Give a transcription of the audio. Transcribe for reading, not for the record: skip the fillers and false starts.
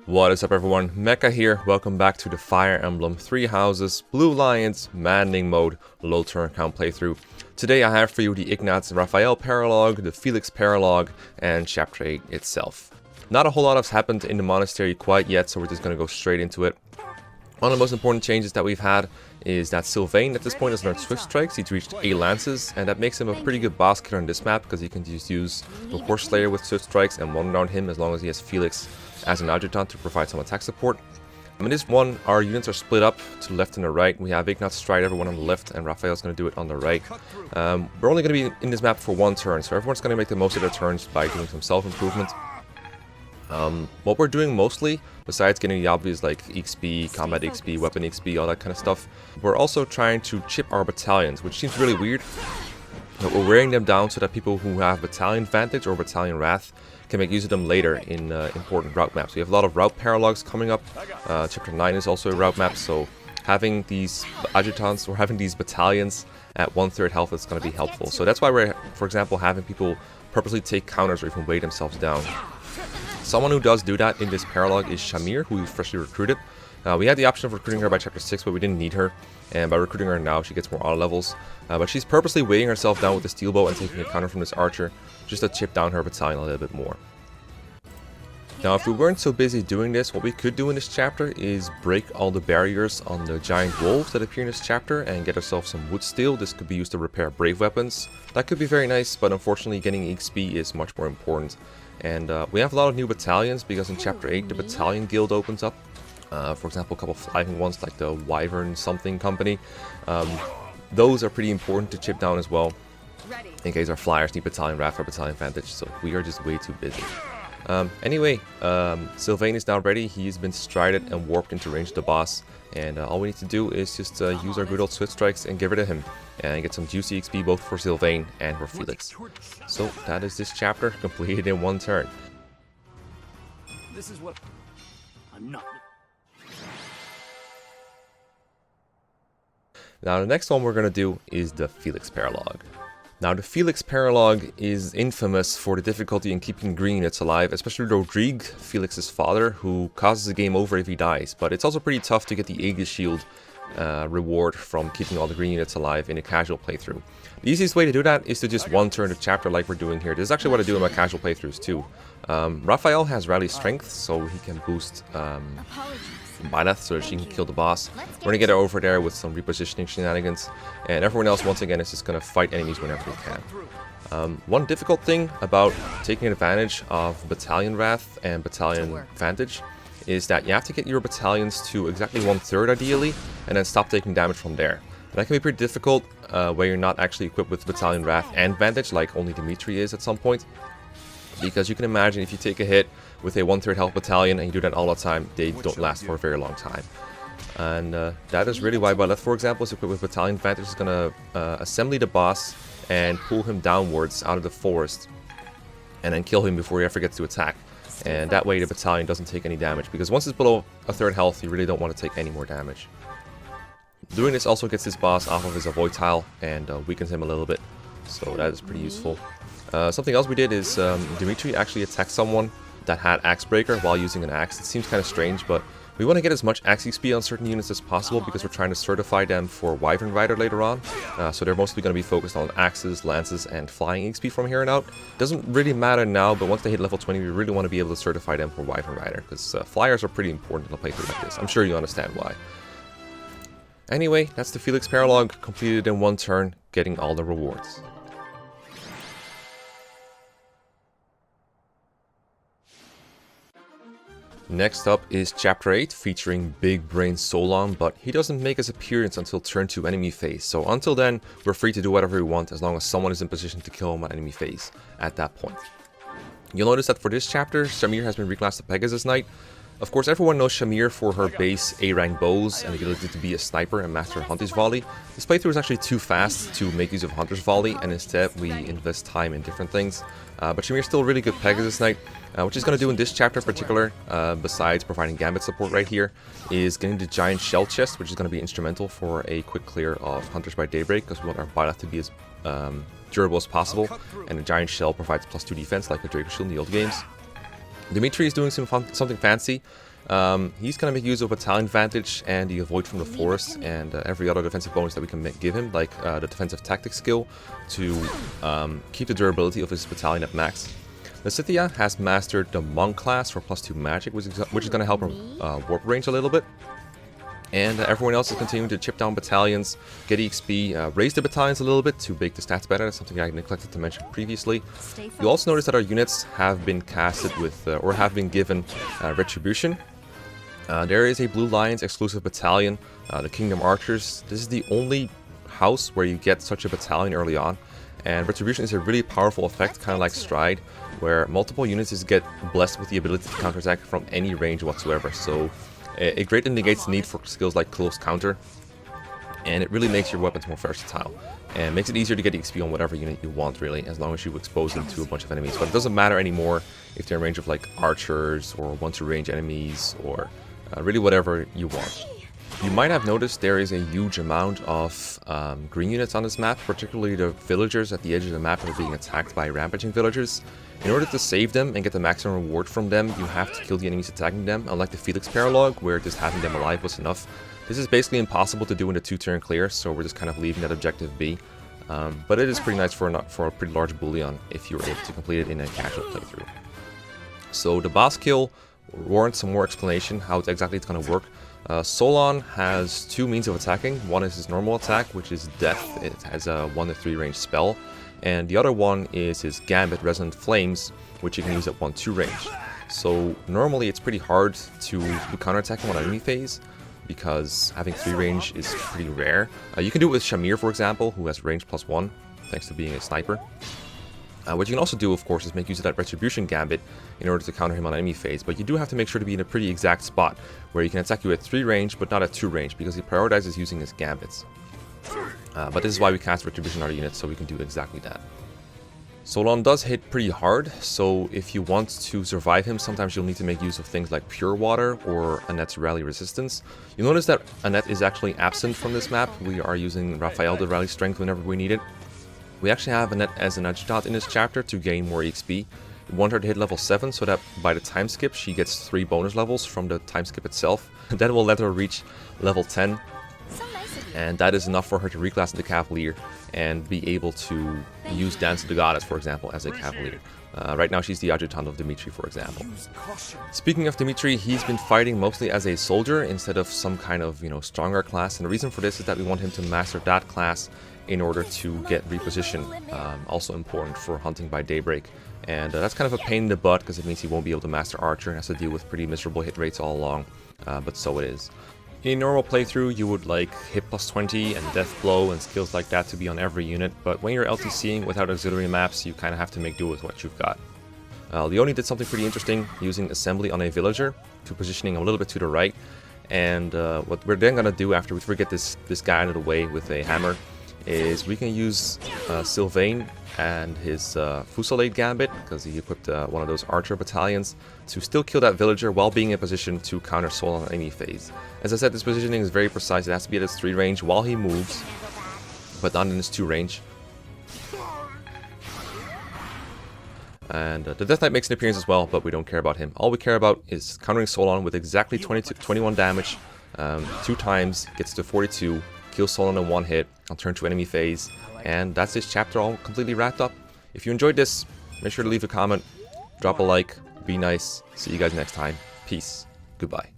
What is up everyone, Mekkah here, welcome back to the Fire Emblem 3 Houses, Blue Lions, Maddening Mode, low turn count playthrough. Today I have for you the Ignatz and Raphael Paralogue, the Felix Paralogue, and Chapter 8 itself. Not a whole lot has happened in the monastery quite yet, so we're just going to go straight into it. One of the most important changes that we've had is that Sylvain at this point has learned Swift Strikes. He's reached 8 lances, and that makes him a pretty good boss killer on this map because he can just use the Horse Slayer with Swift Strikes and one down him as long as he has Felix as an adjutant to provide some attack support. In this one, our units are split up to the left and the right. We have Ignatz stride everyone on the left, and Raphael's going to do it on the right. We're only going to be in this map for one turn, so everyone's going to make the most of their turns by doing some self-improvement. What we're doing mostly, besides getting the obvious like XP, combat XP, weapon XP, all that kind of stuff, we're also trying to chip our battalions, which seems really weird. But we're wearing them down so that people who have Battalion Vantage or Battalion Wrath can make use of them later in important route maps. We have a lot of route paralogues coming up. Chapter 9 is also a route map, so having these adjutants or having these battalions at 1/3 health is going to be helpful. So that's why we're, for example, having people purposely take counters or even weigh themselves down. Someone who does do that in this paralogue is Shamir, who we freshly recruited. We had the option of recruiting her by Chapter 6, but we didn't need her. And by recruiting her now, she gets more auto levels. But she's purposely weighing herself down with the steel bow and taking a counter from this archer, just to chip down her battalion a little bit more. Now, if we weren't so busy doing this, what we could do in this chapter is break all the barriers on the giant wolves that appear in this chapter and get ourselves some wood steel. This could be used to repair brave weapons. That could be very nice, but unfortunately getting XP is much more important. And we have a lot of new battalions because in Chapter 8 the Battalion Guild opens up. For example, a couple of flying ones like the Wyvern something company. Those are pretty important to chip down as well, in case our flyers need Battalion Wrath or Battalion Vantage, so we are just way too busy. Anyway, Sylvain is now ready. He's been strided and warped into range of the boss, and all we need to do is just use our good old Swift Strikes and get rid of him, and get some juicy XP both for Sylvain and for Felix. So that is this chapter, completed in one turn. This is what I'm not. Now the next one we're going to do is the Felix Paralogue. Now the Felix Paralogue is infamous for the difficulty in keeping green units alive, especially Rodrigue, Felix's father, who causes a game over if he dies. But it's also pretty tough to get the Aegis Shield reward from keeping all the green units alive in a casual playthrough. The easiest way to do that is to just one turn the chapter like we're doing here. This is actually what I do in my casual playthroughs too. Raphael has rally strength, so he can boost Byleth so that she can kill the boss. We're going to get her over there with some repositioning shenanigans, and everyone else once again is just going to fight enemies whenever they can. One difficult thing about taking advantage of Battalion Wrath and Battalion Vantage is that you have to get your battalions to exactly 1/3 ideally, and then stop taking damage from there. That can be pretty difficult where you're not actually equipped with Battalion Wrath and Vantage like only Dimitri is at some point. Because you can imagine if you take a hit with a 1/3 health battalion and you do that all the time, they don't last for a very long time. And that is really why Byleth, for example, is equipped with Battalion Vantage. Is going to assembly the boss and pull him downwards out of the forest and then kill him before he ever gets to attack. And that way the battalion doesn't take any damage, because once it's below 1/3 health, you really don't want to take any more damage. Doing this also gets this boss off of his avoid tile and weakens him a little bit, so that is pretty useful. Something else we did is Dimitri actually attacked someone that had Axe Breaker while using an axe. It seems kind of strange, but we want to get as much axe XP on certain units as possible because we're trying to certify them for Wyvern Rider later on. So they're mostly going to be focused on axes, lances, and flying XP from here on out. Doesn't really matter now, but once they hit level 20, we really want to be able to certify them for Wyvern Rider because flyers are pretty important in a playthrough like this. I'm sure you understand why. Anyway, that's the Felix Paralogue, completed in one turn, getting all the rewards. Next up is Chapter 8, featuring Big Brain Solon, but he doesn't make his appearance until turn 2 enemy phase, so until then, we're free to do whatever we want as long as someone is in position to kill him at enemy phase at that point. You'll notice that for this chapter, Shamir has been reclassed to Pegasus Knight. Of course, everyone knows Shamir for her base A-rank bows and the ability to be a sniper and master Hunter's Volley. This playthrough is actually too fast to make use of Hunter's Volley, and instead we invest time in different things. But Shamir's still a really good Pegasus Knight. What she's going to do in this chapter in particular, besides providing Gambit support right here, is getting the giant shell chest, which is going to be instrumental for a quick clear of Hunters by Daybreak, because we want our Byleth to be as durable as possible, and the giant shell provides +2 defense like the Draco Shield in the old games. Dimitri is doing something fancy. He's going to make use of Battalion Advantage and the Avoid from the Forest and every other defensive bonus that we can give him, like the Defensive Tactics skill, to keep the durability of his battalion at max. Lysithea has mastered the Monk class for +2 magic, which is going to help her warp range a little bit. And everyone else is continuing to chip down battalions, get EXP, raise the battalions a little bit to make the stats better. That's something I neglected to mention previously. You'll also notice that our units have been casted with, or have been given Retribution. There is a Blue Lions exclusive battalion, the Kingdom Archers. This is the only house where you get such a battalion early on. And Retribution is a really powerful effect, kind of like Stride, where multiple units just get blessed with the ability to counterattack from any range whatsoever. So it greatly negates the need for skills like Close Counter, and it really makes your weapons more versatile, and makes it easier to get EXP on whatever unit you want, really, as long as you expose them to a bunch of enemies. But it doesn't matter anymore if they're in range of like archers, or one-to-range enemies, or really whatever you want. You might have noticed there is a huge amount of green units on this map, particularly the villagers at the edge of the map that are being attacked by rampaging villagers. In order to save them and get the maximum reward from them, you have to kill the enemies attacking them, unlike the Felix Paralogue, where just having them alive was enough. This is basically impossible to do in a 2-turn clear, so we're just kind of leaving that objective be. But it is pretty nice for a pretty large bullion if you're able to complete it in a casual playthrough. So the boss kill warrants some more explanation how exactly it's going to work. Solon has 2 means of attacking. One is his normal attack, which is Death. It has a 1-to-3 range spell. And the other one is his Gambit, Resonant Flames, which you can use at 1-2 range. So normally it's pretty hard to do counterattacking on enemy phase, because having 3 range is pretty rare. You can do it with Shamir, for example, who has range +1, thanks to being a sniper. What you can also do, of course, is make use of that Retribution Gambit in order to counter him on enemy phase, but you do have to make sure to be in a pretty exact spot, where he can attack you at 3 range, but not at 2 range, because he prioritizes using his Gambits. But this is why we cast Retribution on our units, so we can do exactly that. Solon does hit pretty hard, so if you want to survive him, sometimes you'll need to make use of things like Pure Water or Annette's Rally Resistance. You'll notice that Annette is actually absent from this map. We are using Raphael to rally strength whenever we need it. We actually have Annette as an adjutant in this chapter to gain more EXP. We want her to hit level 7 so that by the time skip she gets 3 bonus levels from the time skip itself. That will let her reach level 10. And that is enough for her to reclass into Cavalier and be able to use Dance of the Goddess, for example, as a Cavalier. Right now she's the adjutant of Dimitri, for example. Speaking of Dimitri, he's been fighting mostly as a soldier instead of some kind of, stronger class. And the reason for this is that we want him to master that class in order to get reposition. Also important for hunting by daybreak. And that's kind of a pain in the butt, because it means he won't be able to master Archer and has to deal with pretty miserable hit rates all along. But so it is. In a normal playthrough, you would like hit +20 and death blow and skills like that to be on every unit, but when you're LTCing without auxiliary maps, you kind of have to make do with what you've got. Leone did something pretty interesting, using assembly on a villager to positioning a little bit to the right, and what we're then going to do after we get this guy out of the way with a hammer is we can use Sylvain and his Fusillade Gambit, because he equipped one of those archer battalions, to still kill that villager while being in position to counter Solon on any phase. As I said, this positioning is very precise. It has to be at his 3 range while he moves, but not in his 2 range. And the Death Knight makes an appearance as well, but we don't care about him. All we care about is countering Solon with exactly 21 damage, 2 times, gets to 42, kills Solon in 1 hit, on turn 2 enemy phase, and that's this chapter all completely wrapped up. If you enjoyed this, make sure to leave a comment, drop a like, be nice. See you guys next time. Peace. Goodbye.